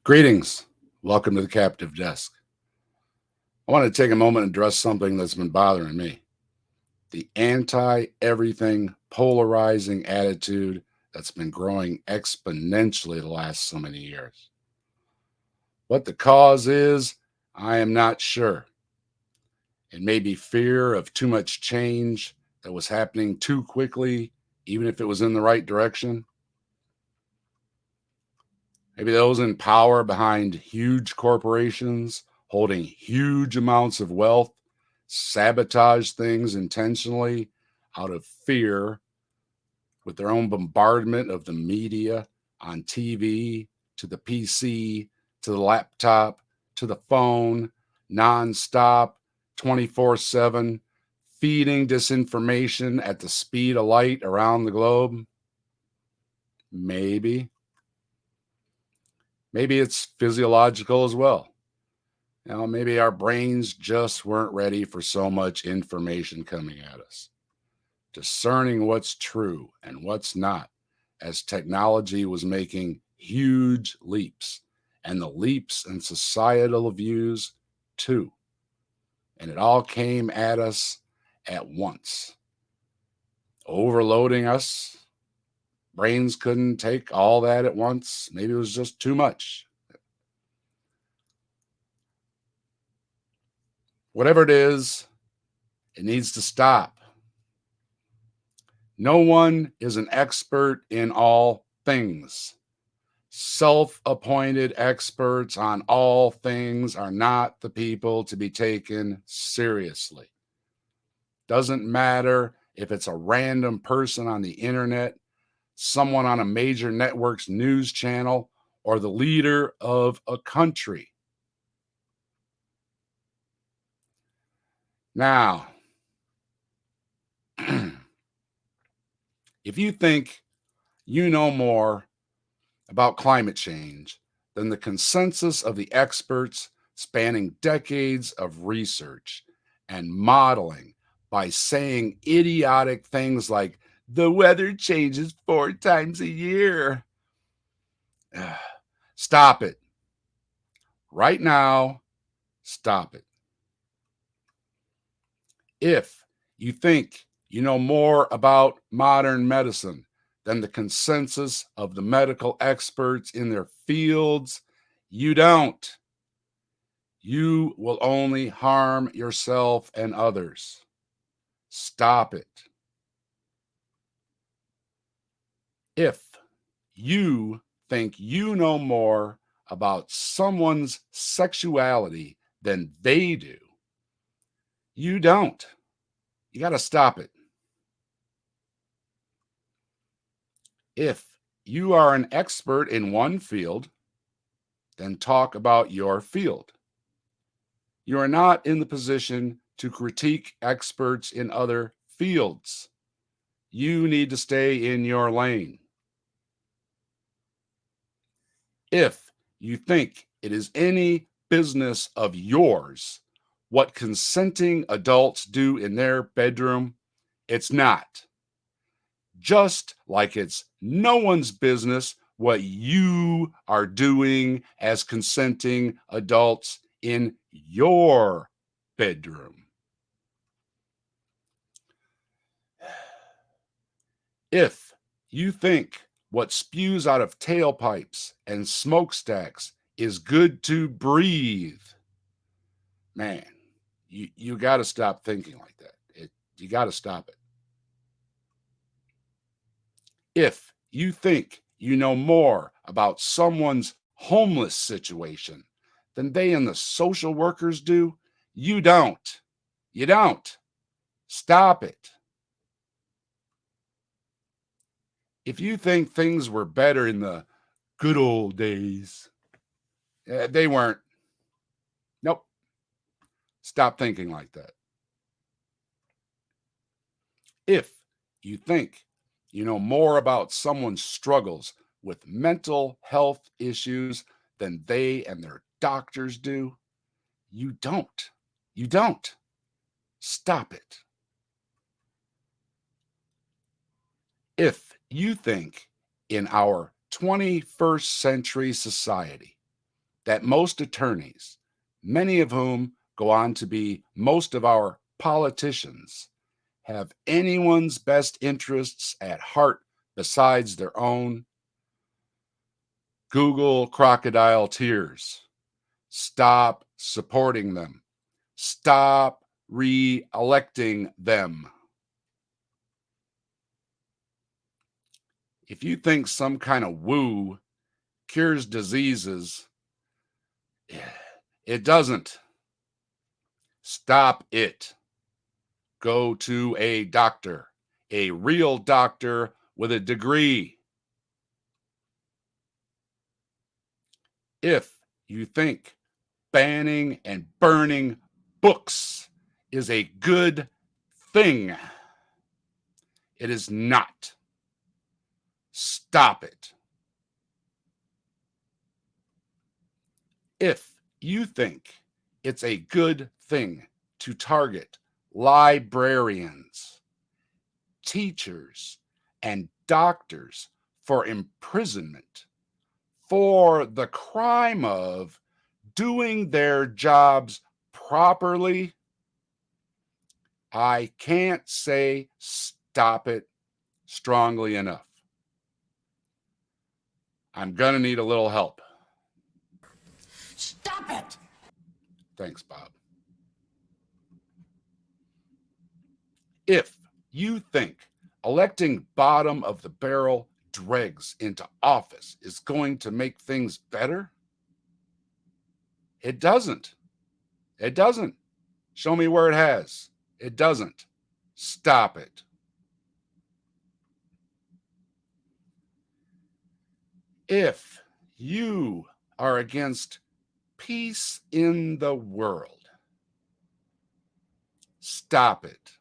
Greetings. Welcome to the Captive Desk. I want to take a moment and address something that's been bothering me: the anti everything polarizing attitude that's been growing exponentially the last so many years. What the cause is, I am not sure. It may be fear of too much change that was happening too quickly, even if it was in the right direction. Maybe those in power behind huge corporations holding huge amounts of wealth sabotage things intentionally out of fear with their own bombardment of the media on TV, to the PC, to the laptop, to the phone, nonstop, 24/7, feeding disinformation at the speed of light around the globe. Maybe. Maybe it's physiological as well. Maybe our brains just weren't ready for so much information coming at us. Discerning what's true and what's not, as technology was making huge leaps, and the leaps in societal views too. And it all came at us at once, overloading us. Brains couldn't take all that at once. Maybe it was just too much. Whatever it is, it needs to stop. No one is an expert in all things. Self appointed experts on all things are not the people to be taken seriously. Doesn't matter if it's a random person on the internet, someone on a major network's news channel, or the leader of a country. Now, if you think you know more about climate change than the consensus of the experts spanning decades of research and modeling by saying idiotic things like the weather changes 4 times a year. Stop it. Right now, stop it. If you think you know more about modern medicine than the consensus of the medical experts in their fields, you don't. You will only harm yourself and others. Stop it. If you think you know more about someone's sexuality than they do, you don't. You got to stop it. If you are an expert in one field, then talk about your field. You are not in the position to critique experts in other fields. You need to stay in your lane. If you think it is any business of yours what consenting adults do in their bedroom, it's not. Just like it's no one's business what you are doing as consenting adults in your bedroom. If you think what spews out of tailpipes and smokestacks is good to breathe, man, you got to stop thinking like that. You got to stop it. If you think you know more about someone's homeless situation than they and the social workers do, you don't. You don't. Stop it. If you think things were better in the good old days, they weren't. Nope. Stop thinking like that. If you think you know more about someone's struggles with mental health issues than they and their doctors do, you don't. You don't. Stop it. If you think in our 21st century society, that most attorneys, many of whom go on to be most of our politicians, have anyone's best interests at heart besides their own? Google crocodile tears. Stop supporting them. Stop re-electing them. If you think some kind of woo cures diseases, it doesn't. Stop it. Go to a doctor, a real doctor with a degree. If you think banning and burning books is a good thing, it is not. Stop it. If you think it's a good thing to target librarians, teachers, and doctors for imprisonment for the crime of doing their jobs properly, I can't say stop it strongly enough. I'm going to need a little help. Stop it! Thanks, Bob. If you think electing bottom of the barrel dregs into office is going to make things better, it doesn't. It doesn't. Show me where it has. It doesn't. Stop it. If you are against peace in the world, stop it.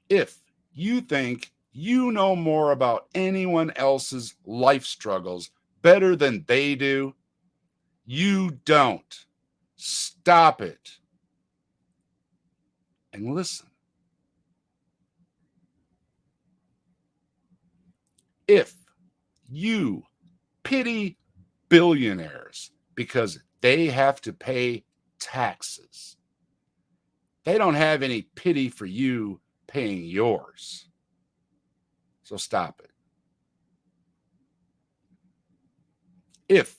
If you think you know more about anyone else's life struggles better than they do, you don't. Stop it. And listen. If you pity billionaires because they have to pay taxes, they don't have any pity for you paying yours. So stop it. If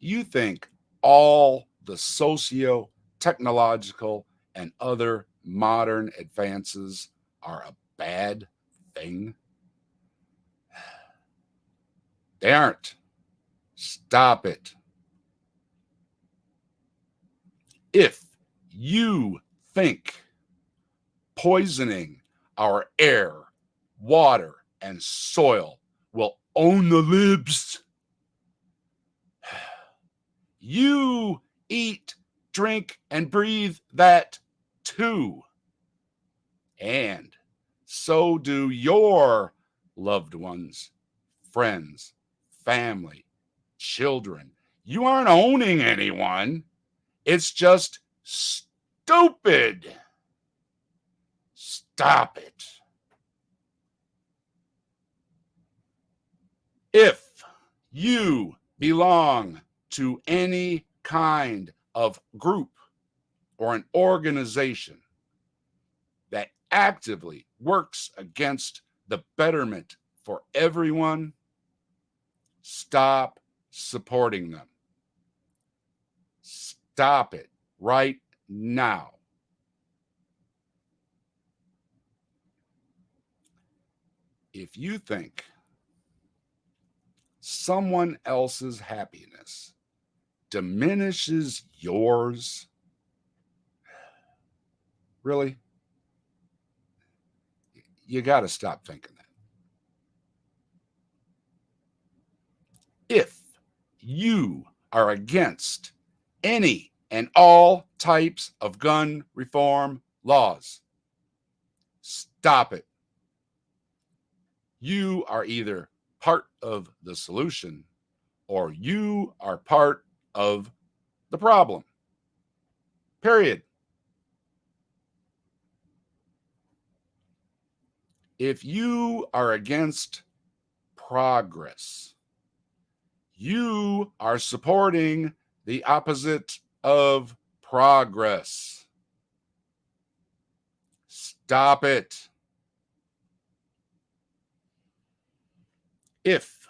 you think all the socio-technological and other modern advances are a bad thing, they aren't. Stop it. If you think poisoning our air, water, and soil will own the libs, you eat, drink, and breathe that too. And so do your loved ones, friends, family, children. You aren't owning anyone. It's just stupid. Stop it. If you belong to any kind of group or an organization that actively works against the betterment for everyone, stop supporting them. Stop it right now. If you think someone else's happiness diminishes yours, really, you got to stop thinking that. If you are against any and all types of gun reform laws, stop it. You are either part of the solution or you are part of the problem. Period. If you are against progress, You are supporting the opposite of progress. Stop it. If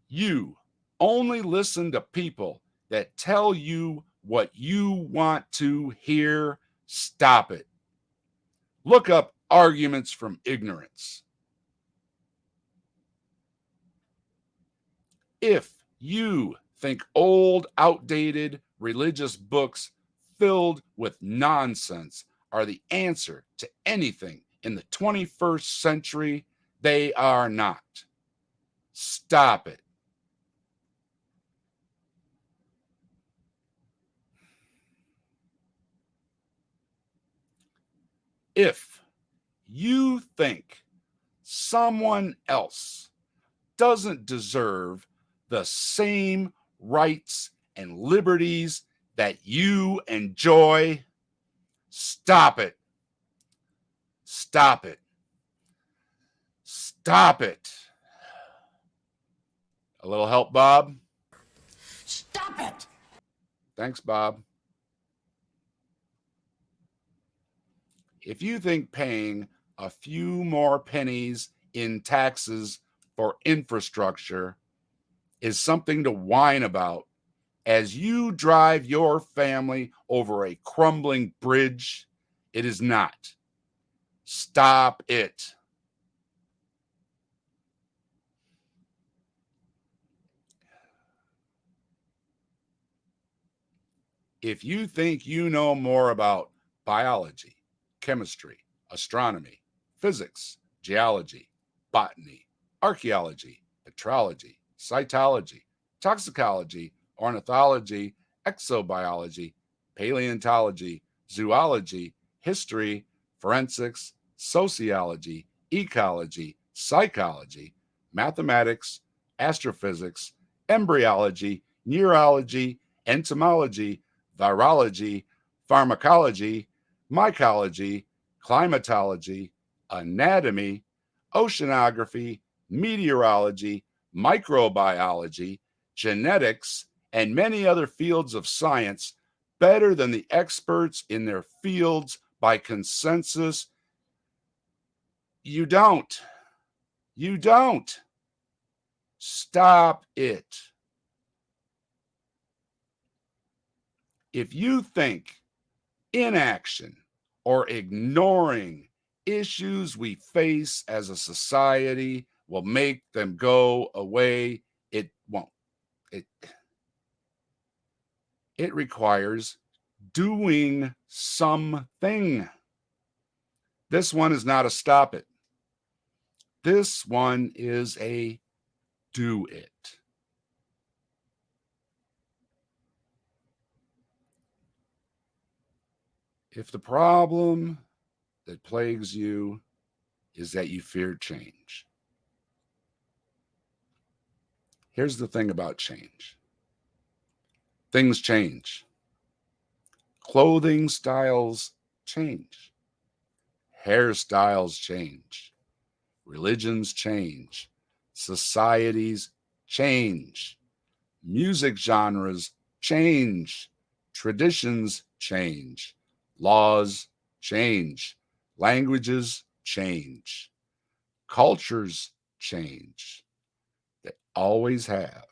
you only listen to people that tell you what you want to hear, stop it. Look up arguments from ignorance. If you think old, outdated religious books filled with nonsense are the answer to anything in the 21st century, they are not. Stop it. If you think someone else doesn't deserve the same rights and liberties that you enjoy, stop it. Stop it. Stop it. A little help, Bob? Stop it. Thanks, Bob. If you think paying a few more pennies in taxes for infrastructure is something to whine about as you drive your family over a crumbling bridge, it is not. Stop it. If you think you know more about biology, chemistry, astronomy, physics, geology, botany, archaeology, petrology, cytology, toxicology, ornithology, exobiology, paleontology, zoology, history, forensics, sociology, ecology, psychology, mathematics, astrophysics, embryology, neurology, entomology, virology, pharmacology, mycology, climatology, anatomy, oceanography, meteorology, microbiology, genetics, and many other fields of science better than the experts in their fields by consensus. You don't. You don't. Stop it. If you think inaction or ignoring issues we face as a society will make them go away, it won't. It requires doing something. This one is not a stop it. This one is a do it. If the problem that plagues you is that you fear change, here's the thing about change. Things change. Clothing styles change. Hairstyles change. Religions change. Societies change. Music genres change. Traditions change. Laws change. Languages change. Cultures change. They always have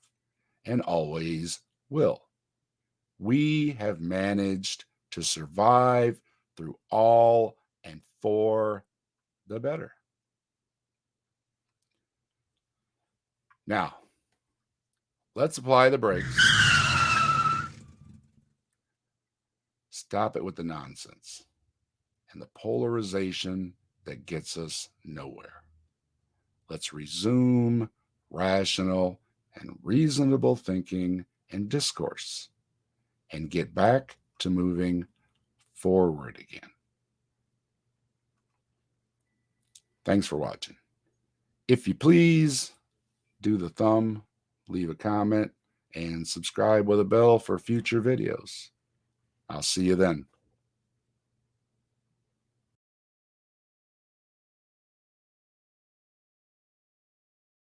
and always will. We have managed to survive through all and for the better. Now, let's apply the brakes. Stop it with the nonsense and the polarization that gets us nowhere. Let's resume rational and reasonable thinking and discourse and get back to moving forward again. Thanks for watching. If you please, do the thumb, leave a comment, and subscribe with a bell for future videos. I'll see you then.